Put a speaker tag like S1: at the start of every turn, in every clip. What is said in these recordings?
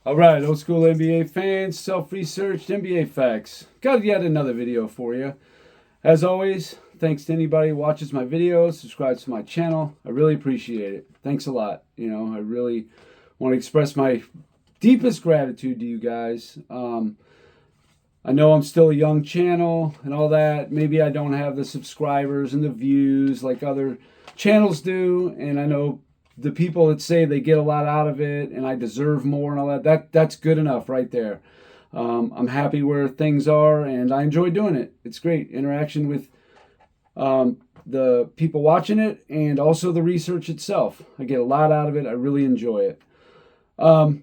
S1: All right, old school NBA fans, self-researched NBA facts. Got yet another video for you. As always, thanks to anybody who watches my videos, subscribes to my channel. I really appreciate it. Thanks a lot. I really want to express my deepest gratitude to you guys. I know I'm still a young channel and all that. Maybe I don't have the subscribers and the views like other channels do, and I know the people that say they get a lot out of it and I deserve more and all that's good enough right there. I'm happy where things are and I enjoy doing it. It's great interaction with the people watching it and also the research itself. I get a lot out of it. I really enjoy it.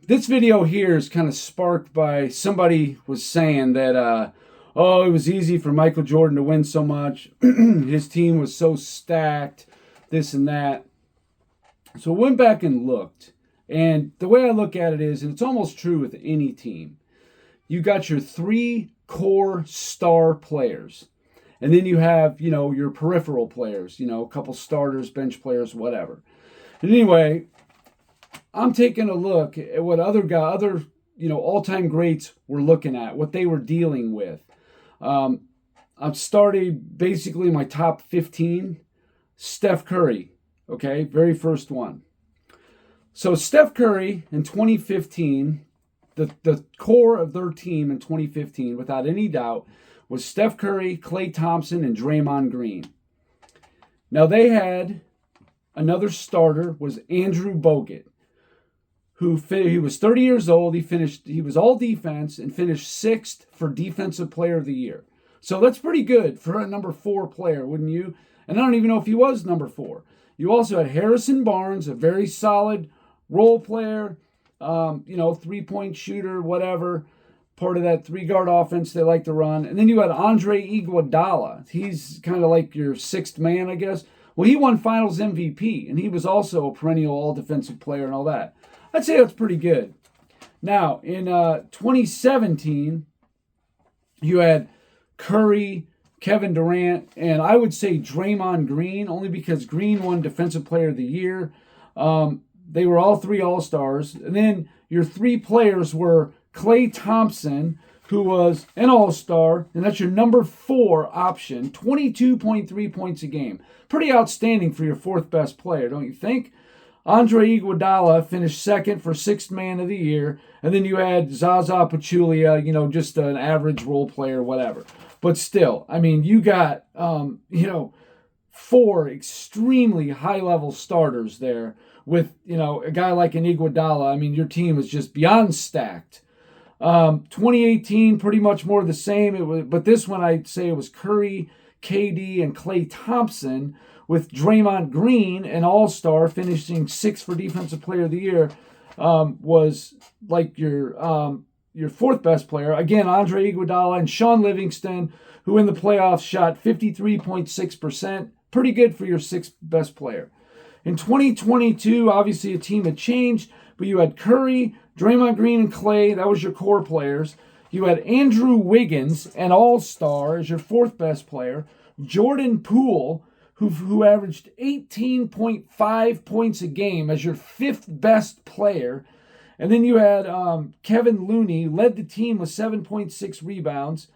S1: This video here is kind of sparked by somebody was saying that, it was easy for Michael Jordan to win so much. His team was so stacked, this and that. So I went back and looked. And the way I look at it is, and it's almost true with any team, you got your three core star players. And then you have, your peripheral players, a couple starters, bench players, whatever. And anyway, I'm taking a look at what other all-time greats were looking at, what they were dealing with. I've started basically my top 15. Steph Curry, okay, very first one. So Steph Curry in 2015, the core of their team in 2015, without any doubt, was Steph Curry, Klay Thompson, and Draymond Green. Now they had another starter, was Andrew Bogut, he was 30 years old. He was all defense and finished 6th for Defensive Player of the Year. So that's pretty good for a number 4 player, wouldn't you? And I don't even know if he was number 4. You also had Harrison Barnes, a very solid role player, 3-point shooter, whatever, part of that 3-guard offense they like to run. And then you had Andre Iguodala. He's kind of like your 6th man, I guess. Well, he won Finals MVP, and he was also a perennial all-defensive player and all that. I'd say that's pretty good. Now, in 2017, you had Curry, Kevin Durant, and I would say Draymond Green, only because Green won Defensive Player of the Year. They were all 3 All-Stars. And then your 3 players were Klay Thompson, who was an All-Star, and that's your number 4 option, 22.3 points a game. Pretty outstanding for your 4th best player, don't you think? Andre Iguodala finished 2nd for 6th man of the year. And then you had Zaza Pachulia, just an average role player, whatever. But still, you got, 4 extremely high-level starters there with, a guy like an Iguodala. Your team is just beyond stacked. 2018, pretty much more the same. But this one, I'd say it was Curry, KD, and Klay Thompson, with Draymond Green, an all-star, finishing 6th for Defensive Player of the Year, was like your 4th best player. Again, Andre Iguodala and Sean Livingston, who in the playoffs shot 53.6%. Pretty good for your 6th best player. In 2022, obviously a team had changed, but you had Curry, Draymond Green, and Klay. That was your core players. You had Andrew Wiggins, an all-star, as your 4th best player. Jordan Poole, who averaged 18.5 points a game as your 5th best player. And then you had Kevin Looney, led the team with 7.6 rebounds.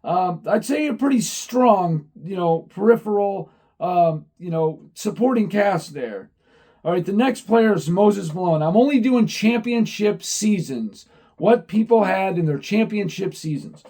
S1: I'd say a pretty strong, peripheral, supporting cast there. All right, the next player is Moses Malone. I'm only doing championship seasons, what people had in their championship seasons.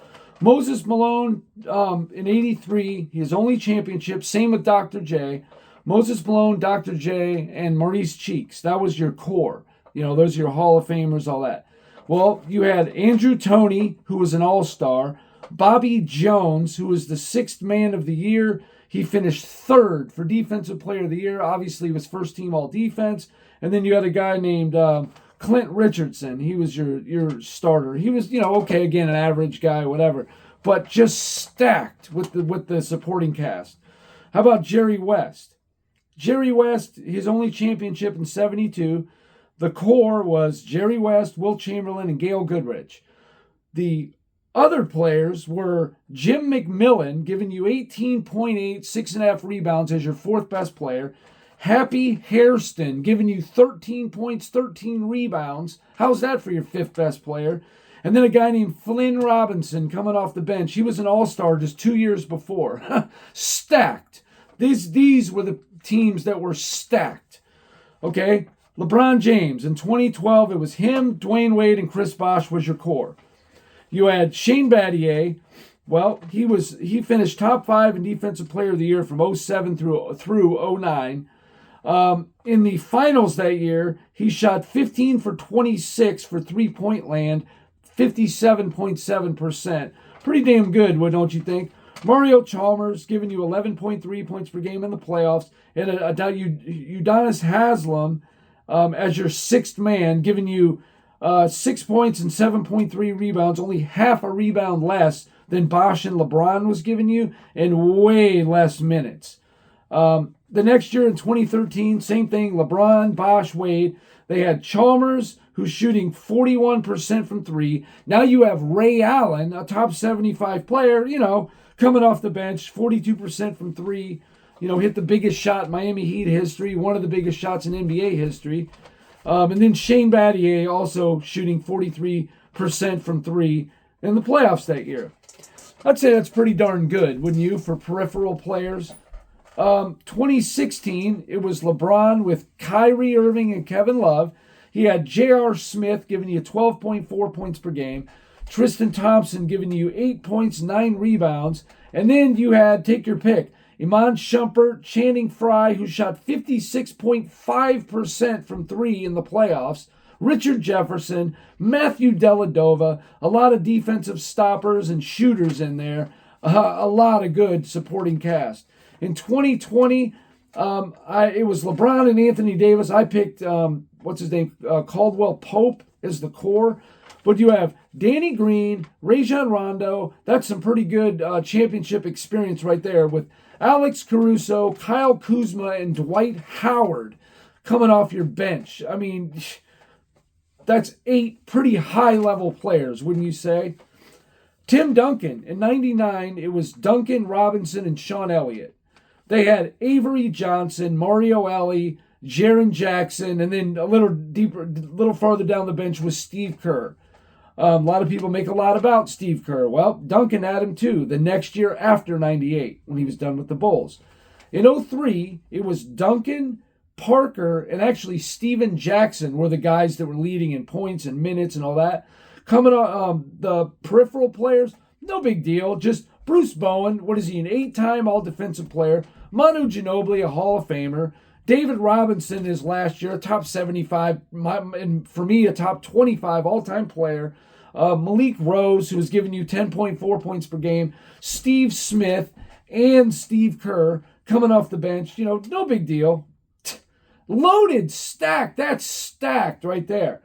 S1: Moses Malone in 83, his only championship, same with Dr. J. Moses Malone, Dr. J, and Maurice Cheeks. That was your core. Those are your Hall of Famers, all that. Well, you had Andrew Toney, who was an all-star. Bobby Jones, who was the 6th man of the year. He finished 3rd for Defensive Player of the Year. Obviously, he was first-team all-defense. And then you had a guy named Clint Richardson. He was your starter. He was, okay, again, an average guy, whatever. But just stacked with the supporting cast. How about Jerry West? Jerry West, his only championship in 72. The core was Jerry West, Wilt Chamberlain, and Gail Goodrich. The other players were Jim McMillan, giving you 18.8, 6.5 rebounds as your 4th best player. Happy Hairston giving you 13 points, 13 rebounds. How's that for your fifth best player? And then a guy named Flynn Robinson coming off the bench. He was an all-star just 2 years before. Stacked. These were the teams that were stacked. Okay? LeBron James. In 2012, it was him, Dwayne Wade, and Chris Bosh was your core. You had Shane Battier. Well, he finished top 5 in Defensive Player of the Year from 07 through 09. In the finals that year, he shot 15 for 26 for three-point land, 57.7%. Pretty damn good, don't you think? Mario Chalmers giving you 11.3 points per game in the playoffs, and Udonis Haslem as your sixth man, giving you 6 points and 7.3 rebounds, only half a rebound less than Bosh and LeBron was giving you, and way less minutes. The next year in 2013, same thing, LeBron, Bosh, Wade. They had Chalmers, who's shooting 41% from three. Now you have Ray Allen, a top 75 player, coming off the bench, 42% from three. Hit the biggest shot in Miami Heat history, one of the biggest shots in NBA history. And then Shane Battier also shooting 43% from three in the playoffs that year. I'd say that's pretty darn good, wouldn't you, for peripheral players? 2016, it was LeBron with Kyrie Irving and Kevin Love. He had J.R. Smith giving you 12.4 points per game. Tristan Thompson giving you 8 points, 9 rebounds. And then you had, take your pick, Iman Shumpert, Channing Frye, who shot 56.5% from three in the playoffs. Richard Jefferson, Matthew Dellavedova, a lot of defensive stoppers and shooters in there. A lot of good supporting cast. In 2020, it was LeBron and Anthony Davis. I picked, Caldwell Pope as the core. But you have Danny Green, Rajon Rondo. That's some pretty good championship experience right there with Alex Caruso, Kyle Kuzma, and Dwight Howard coming off your bench. I mean, that's 8 pretty high-level players, wouldn't you say? Tim Duncan. In 99, it was Duncan, Robinson, and Sean Elliott. They had Avery Johnson, Mario Elie, Jaren Jackson, and then a little farther down the bench was Steve Kerr. A lot of people make a lot about Steve Kerr. Well, Duncan had him too, the next year after 98, when he was done with the Bulls. In 03, it was Duncan, Parker, and actually Steven Jackson were the guys that were leading in points and minutes and all that. Coming on, the peripheral players, no big deal. Just Bruce Bowen, what is he, an 8-time all-defensive player? Manu Ginobili, a Hall of Famer. David Robinson is last year, a top 75, and for me, a top 25 all-time player. Malik Rose, who was giving you 10.4 points per game. Steve Smith and Steve Kerr coming off the bench. No big deal. Loaded, stacked. That's stacked right there.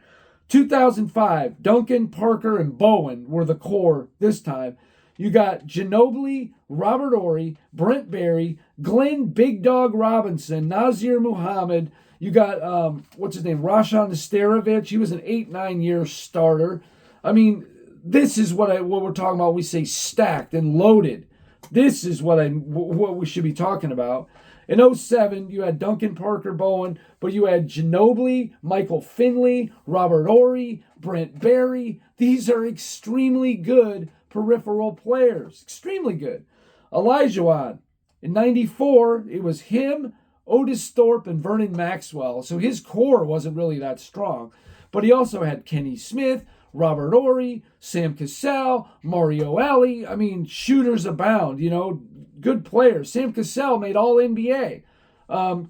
S1: 2005, Duncan, Parker, and Bowen were the core this time. You got Ginobili, Robert Horry, Brent Barry, Glenn Big Dog Robinson, Nazir Muhammad. You got, Rashan Nesterovic. He was an 8-9 year starter. I mean, this is what we're talking about when we say stacked and loaded. This is what we should be talking about. In 07, you had Duncan, Parker, Bowen, but you had Ginobili, Michael Finley, Robert Horry, Brent Barry. These are extremely good peripheral players. Extremely good. Olajuwon. In 94, it was him, Otis Thorpe, and Vernon Maxwell. So his core wasn't really that strong. But he also had Kenny Smith, Robert Horry, Sam Cassell, Mario Elie. I mean, shooters abound, good players. Sam Cassell made All-NBA.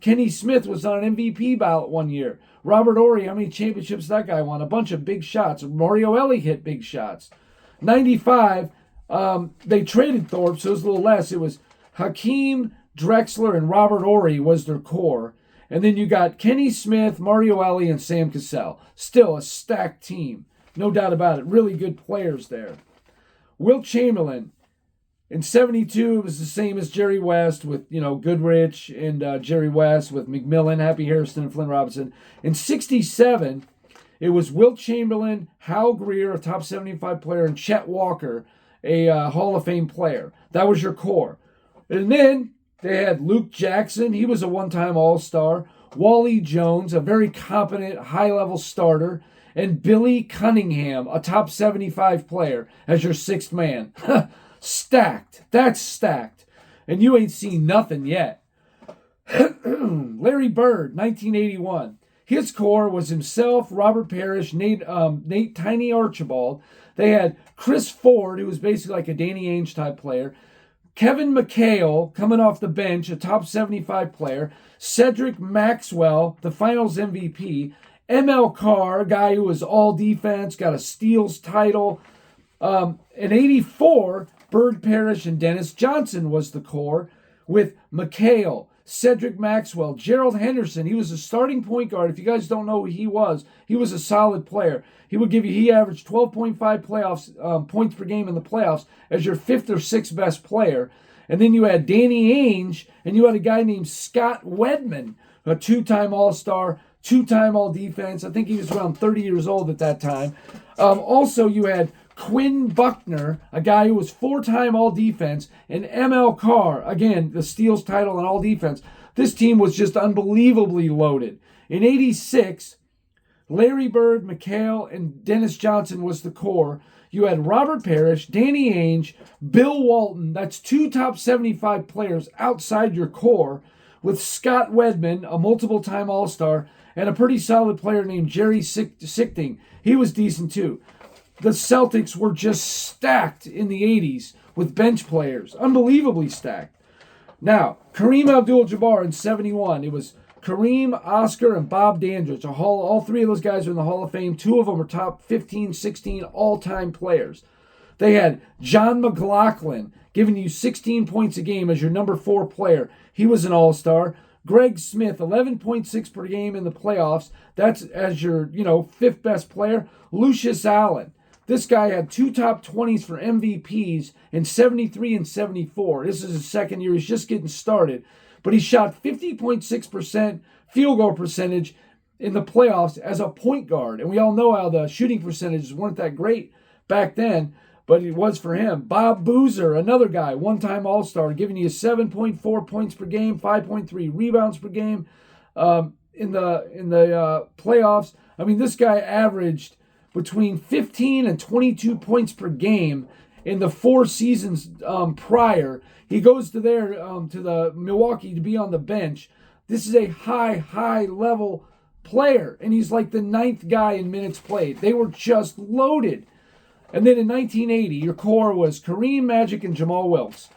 S1: Kenny Smith was on an MVP ballot one year. Robert Horry, how many championships that guy won? A bunch of big shots. Mario Elie hit big shots. 95, they traded Thorpe, so it was a little less. It was Hakeem, Drexler, and Robert Horry was their core. And then you got Kenny Smith, Mario Elie, and Sam Cassell. Still a stacked team. No doubt about it. Really good players there. Wilt Chamberlain. In 72, it was the same as Jerry West with, Goodrich and Jerry West with McMillan, Happy Hairston, and Flynn Robinson. In 67, it was Wilt Chamberlain, Hal Greer, a top 75 player, and Chet Walker, a Hall of Fame player. That was your core. And then They had Luke Jackson. He was a one-time All-Star. Wally Jones, a very competent, high-level starter. And Billy Cunningham, a top 75 player, as your sixth man. Stacked. That's stacked. And you ain't seen nothing yet. Larry Bird, 1981. His core was himself, Robert Parrish, Nate Tiny Archibald. They had Chris Ford, who was basically like a Danny Ainge type player. Kevin McHale, coming off the bench, a top 75 player. Cedric Maxwell, the finals MVP. ML Carr, a guy who was all defense, got a steals title. In 84, Bird Parrish and Dennis Johnson was the core, with McHale, Cedric Maxwell, Gerald Henderson. He was a starting point guard. If you guys don't know who he was a solid player. He averaged 12.5 playoffs points per game in the playoffs as your fifth or sixth best player. And then you had Danny Ainge, and you had a guy named Scott Wedman, a two-time All-Star, two-time All-Defense. I think he was around 30 years old at that time. Also, you had Quinn Buckner, a guy who was four-time All-Defense, and ML Carr, again, the steals title and All-Defense. This team was just unbelievably loaded. In 86, Larry Bird, McHale, and Dennis Johnson was the core. You had Robert Parrish, Danny Ainge, Bill Walton. That's two top 75 players outside your core, with Scott Wedman, a multiple-time All-Star, and a pretty solid player named Jerry Sichting. He was decent too. The Celtics were just stacked in the 80s with bench players. Unbelievably stacked. Now, Kareem Abdul-Jabbar in 71. It was Kareem, Oscar, and Bob Dandridge. All three of those guys are in the Hall of Fame. Two of them are top 15, 16 all-time players. They had John McLaughlin giving you 16 points a game as your number 4 player. He was an all-star. Greg Smith, 11.6 per game in the playoffs. That's as your, fifth best player. Lucius Allen. This guy had two top 20s for MVPs in 73 and 74. This is his second year. He's just getting started. But he shot 50.6% field goal percentage in the playoffs as a point guard. And we all know how the shooting percentages weren't that great back then, but it was for him. Bob Boozer, another guy, one-time All-Star, giving you 7.4 points per game, 5.3 rebounds per game in the playoffs. I mean, this guy averaged between 15 and 22 points per game in the 4 seasons prior. He goes to the Milwaukee to be on the bench. This is a high level player, and he's like the 9th guy in minutes played. They were just loaded. And then in 1980, your core was Kareem, Magic, and Jamal Wilkes.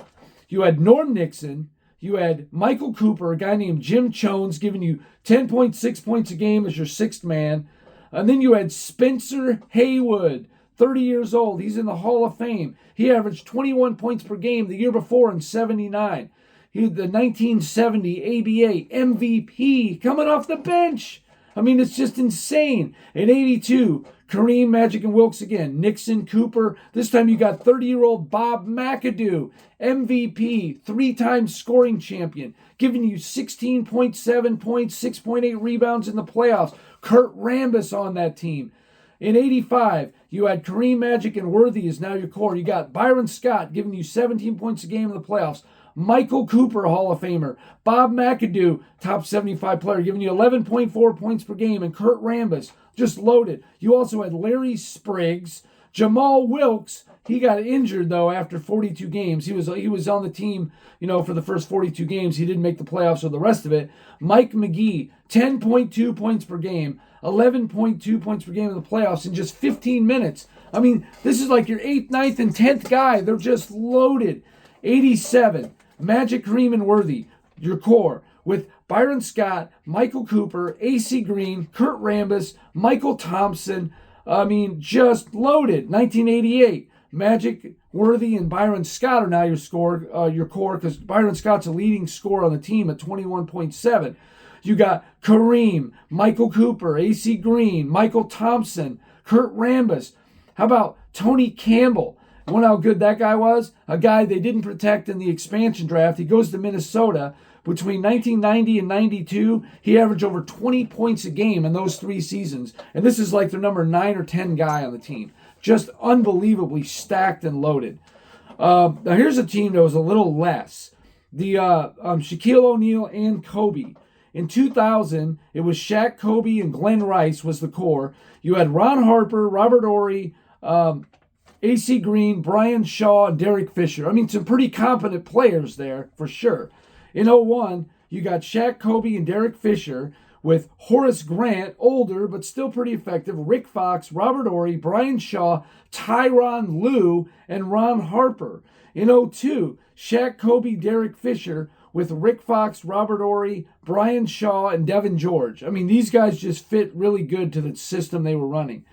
S1: You had Norm Nixon. You had Michael Cooper, a guy named Jim Chones, giving you 10.6 points a game as your 6th man. And then you had Spencer Haywood, 30 years old. He's in the Hall of Fame. He averaged 21 points per game the year before in 79. He was the 1970 ABA MVP coming off the bench. I mean, it's just insane. In 82, Kareem, Magic, and Wilkes again. Nixon, Cooper. This time you got 30-year-old Bob McAdoo, MVP, 3-time scoring champion, giving you 16.7 points, 6.8 rebounds in the playoffs. Kurt Rambis on that team. In 85, you had Kareem, Magic, and Worthy is now your core. You got Byron Scott giving you 17 points a game in the playoffs. Michael Cooper, Hall of Famer. Bob McAdoo, top 75 player, giving you 11.4 points per game. And Kurt Rambis, just loaded. You also had Larry Spriggs. Jamal Wilkes, he got injured, though, after 42 games. He was on the team, for the first 42 games. He didn't make the playoffs or the rest of it. Mike McGee, 10.2 points per game. 11.2 points per game in the playoffs in just 15 minutes. I mean, this is like your 8th, 9th, and 10th guy. They're just loaded. 87, Magic, Kareem, and Worthy, your core, with Byron Scott, Michael Cooper, AC Green, Kurt Rambis, Michael Thompson. I mean, just loaded. 1988, Magic, Worthy, and Byron Scott are now your core, because Byron Scott's a leading scorer on the team at 21.7. You got Kareem, Michael Cooper, AC Green, Michael Thompson, Kurt Rambis. How about Tony Campbell? You know how good that guy was? A guy they didn't protect in the expansion draft. He goes to Minnesota. Between 1990 and 92, he averaged over 20 points a game in those 3 seasons. And this is like their number 9 or 10 guy on the team. Just unbelievably stacked and loaded. Now here's a team that was a little less. the Shaquille O'Neal and Kobe. In 2000, it was Shaq, Kobe, and Glenn Rice was the core. You had Ron Harper, Robert Horry, AC Green, Brian Shaw, and Derek Fisher. I mean, some pretty competent players there, for sure. In 01, you got Shaq, Kobe, and Derek Fisher with Horace Grant, older but still pretty effective, Rick Fox, Robert Horry, Brian Shaw, Tyronn Lue, and Ron Harper. In 02, Shaq, Kobe, Derek Fisher with Rick Fox, Robert Horry, Brian Shaw, and Devin George. I mean, these guys just fit really good to the system they were running.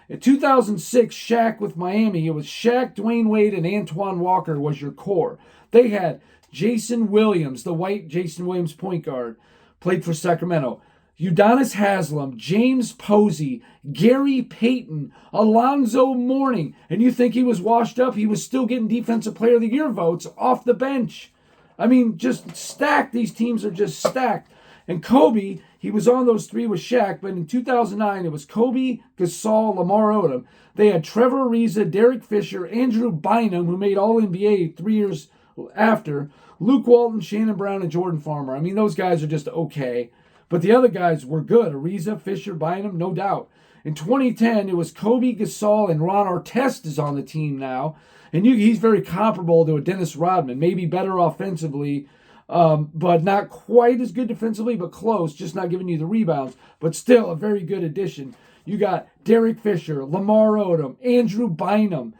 S1: In 2006, Shaq with Miami, it was Shaq, Dwayne Wade, and Antoine Walker was your core. They had Jason Williams, the white Jason Williams point guard, played for Sacramento. Udonis Haslem, James Posey, Gary Payton, Alonzo Mourning. And you think he was washed up? He was still getting Defensive Player of the Year votes off the bench. I mean, just stacked. These teams are just stacked. And Kobe, he was on those three with Shaq, but in 2009, it was Kobe, Gasol, Lamar Odom. They had Trevor Ariza, Derek Fisher, Andrew Bynum, who made All-NBA 3 years after, Luke Walton, Shannon Brown, and Jordan Farmer. I mean, those guys are just okay. But the other guys were good. Ariza, Fisher, Bynum, no doubt. In 2010, it was Kobe, Gasol, and Ron Artest is on the team now. And he's very comparable to a Dennis Rodman. Maybe better offensively, but not quite as good defensively, but close. Just not giving you the rebounds. But still a very good addition. You got Derek Fisher, Lamar Odom, Andrew Bynum,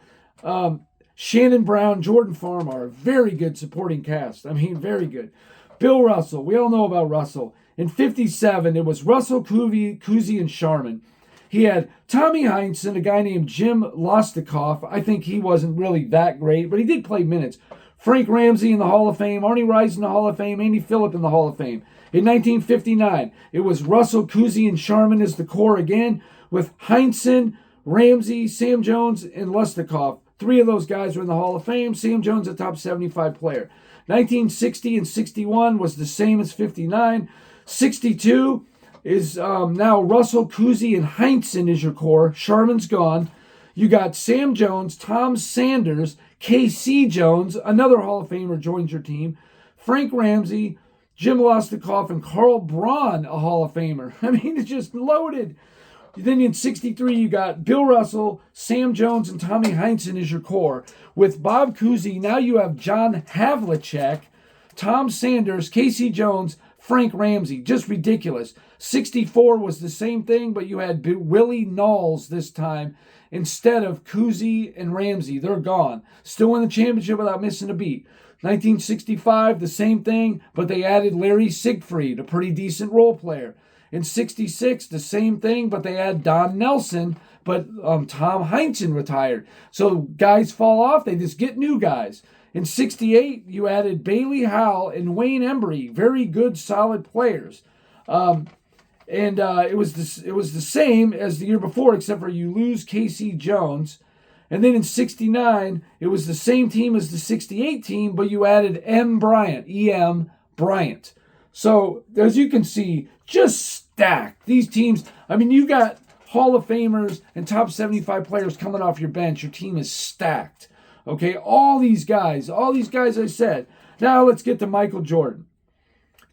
S1: Shannon Brown, Jordan Farmer. Very good supporting cast. I mean, very good. Bill Russell. We all know about Russell. In 57, it was Russell, Cousy, and Sharman. He had Tommy Heinsohn, a guy named Jim Lostikoff. I think he wasn't really that great, but he did play minutes. Frank Ramsey in the Hall of Fame, Arnie Rice in the Hall of Fame, Andy Phillip in the Hall of Fame. In 1959, it was Russell, Cousy, and Sharman as the core again, with Heinsohn, Ramsey, Sam Jones, and Lostikoff. 3 of those guys were in the Hall of Fame. Sam Jones, a top 75 player. 1960 and 61 was the same as 59. 62 is now Russell, Cousy, and Heinsohn is your core. Sharman's gone. You got Sam Jones, Tom Sanders, K.C. Jones, another Hall of Famer joins your team. Frank Ramsey, Jim Lostikoff, and Carl Braun, a Hall of Famer. I mean, it's just loaded. Then in 63, you got Bill Russell, Sam Jones, and Tommy Heinsohn is your core. With Bob Cousy, now you have John Havlicek, Tom Sanders, K.C. Jones, Frank Ramsey. Just ridiculous. 64 was the same thing, but you had Willie Knowles this time instead of Cousy and Ramsey. They're gone. Still win the championship without missing a beat. 1965, the same thing, but they added Larry Siegfried, a pretty decent role player. In 66, the same thing, but they add Don Nelson, but Tom Heinsohn retired. So guys fall off, they just get new guys. In 68, you added Bailey Howell and Wayne Embry, very good, solid players. It was the same as the year before, except for you lose K.C. Jones. And then in 69, it was the same team as the 68 team, but you added M. Bryant, E.M. Bryant. So, as you can see, just stacked. These teams, I mean, you got Hall of Famers and top 75 players coming off your bench. Your team is stacked. Okay, all these guys I said. Now let's get to Michael Jordan.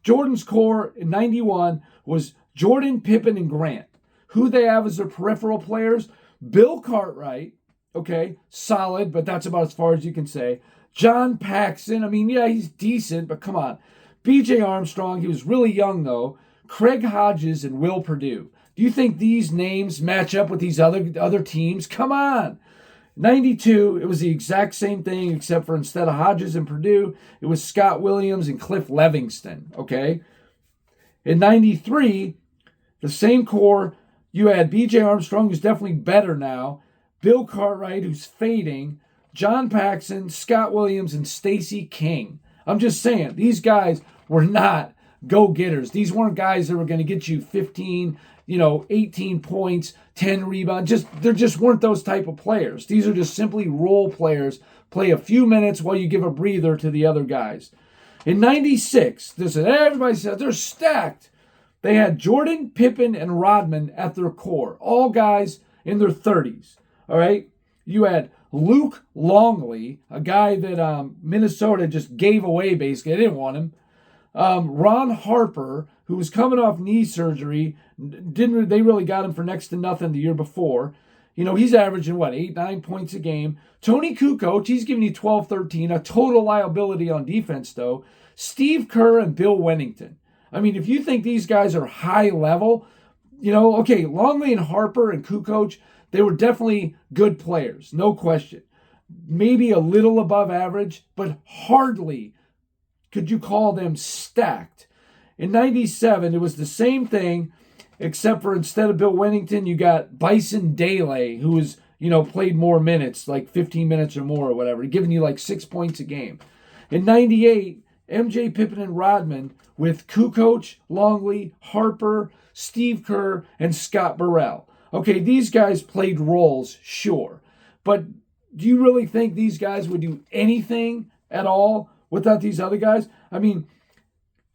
S1: Jordan's core in 91 was Jordan, Pippen, and Grant. Who they have as their peripheral players? Bill Cartwright, okay, solid, but that's about as far as you can say. John Paxson, I mean, yeah, he's decent, but come on. B.J. Armstrong, he was really young, though. Craig Hodges and Will Perdue. Do you think these names match up with these other teams? Come on. 92, it was the exact same thing, except for instead of Hodges and Perdue, it was Scott Williams and Cliff Levingston, okay? In 93, the same core, you had B.J. Armstrong, who's definitely better now, Bill Cartwright, who's fading, John Paxson, Scott Williams, and Stacey King. I'm just saying, these guys were not go-getters. These weren't guys that were going to get you 15, 18 points, 10 rebounds. There just weren't those type of players. These are just simply role players. Play a few minutes while you give a breather to the other guys. In 96, everybody said they're stacked. They had Jordan, Pippen, and Rodman at their core. All guys in their 30s. All right? You had Luke Longley, a guy that Minnesota just gave away basically. They didn't want him. Ron Harper, who was coming off knee surgery, they really got him for next to nothing the year before. You know, he's averaging, 8-9 points a game. Tony Kukoc, he's giving you 12-13, a total liability on defense, though. Steve Kerr and Bill Wennington. I mean, if you think these guys are high level, okay, Longley and Harper and Kukoc, they were definitely good players, no question. Maybe a little above average, but hardly could you call them stacked. In 97, it was the same thing, except for instead of Bill Wennington, you got Bison Dele, who was, played more minutes, like 15 minutes or more or whatever, giving you like 6 points a game. In 98, MJ, Pippen, and Rodman with Kukoc, Longley, Harper, Steve Kerr, and Scott Burrell. Okay, these guys played roles, sure. But do you really think these guys would do anything at all without these other guys? I mean,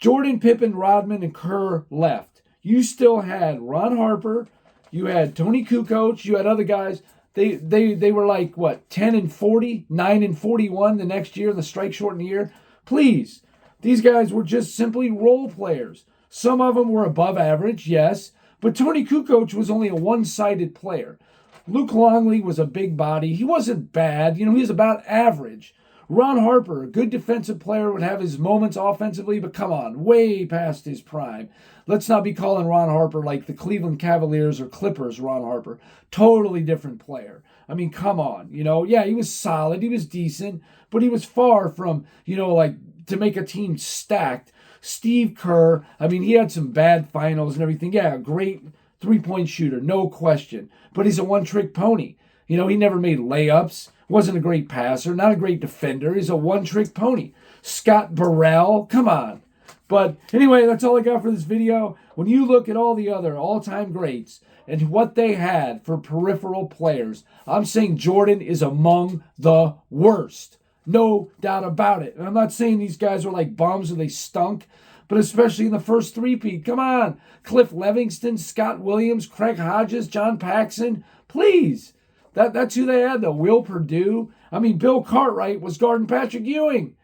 S1: Jordan, Pippen, Rodman, and Kerr left. You still had Ron Harper, you had Tony Kukoc, you had other guys. They were like, 10-40, 9-41 the next year, the strike-shortened year? Please, these guys were just simply role players. Some of them were above average, yes, but Tony Kukoc was only a one-sided player. Luke Longley was a big body. He wasn't bad. He was about average. Ron Harper, a good defensive player, would have his moments offensively, but come on, way past his prime. Let's not be calling Ron Harper like the Cleveland Cavaliers or Clippers Ron Harper. Totally different player. I mean, come on. Yeah, he was solid. He was decent, but he was far from, to make a team stacked. Steve Kerr, I mean, he had some bad finals and everything. Yeah, great three-point shooter, no question. But he's a one-trick pony. He never made layups. Wasn't a great passer, not a great defender. He's a one-trick pony. Scott Burrell, come on. But anyway, that's all I got for this video. When you look at all the other all-time greats and what they had for peripheral players, I'm saying Jordan is among the worst. No doubt about it. And I'm not saying these guys were like bums or they stunk, but especially in the first three-peat. Come on. Cliff Levingston, Scott Williams, Craig Hodges, John Paxson. Please. That's who they had, though. Will Perdue. I mean, Bill Cartwright was guarding Patrick Ewing.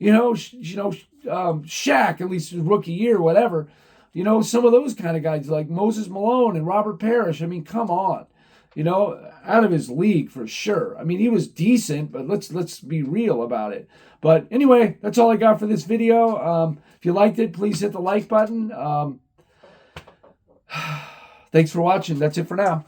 S1: Shaq, at least his rookie year, whatever. Some of those kind of guys like Moses Malone and Robert Parrish. I mean, come on. Out of his league for sure. I mean, he was decent, but let's be real about it. But anyway, that's all I got for this video. If you liked it, please hit the like button. Thanks for watching. That's it for now.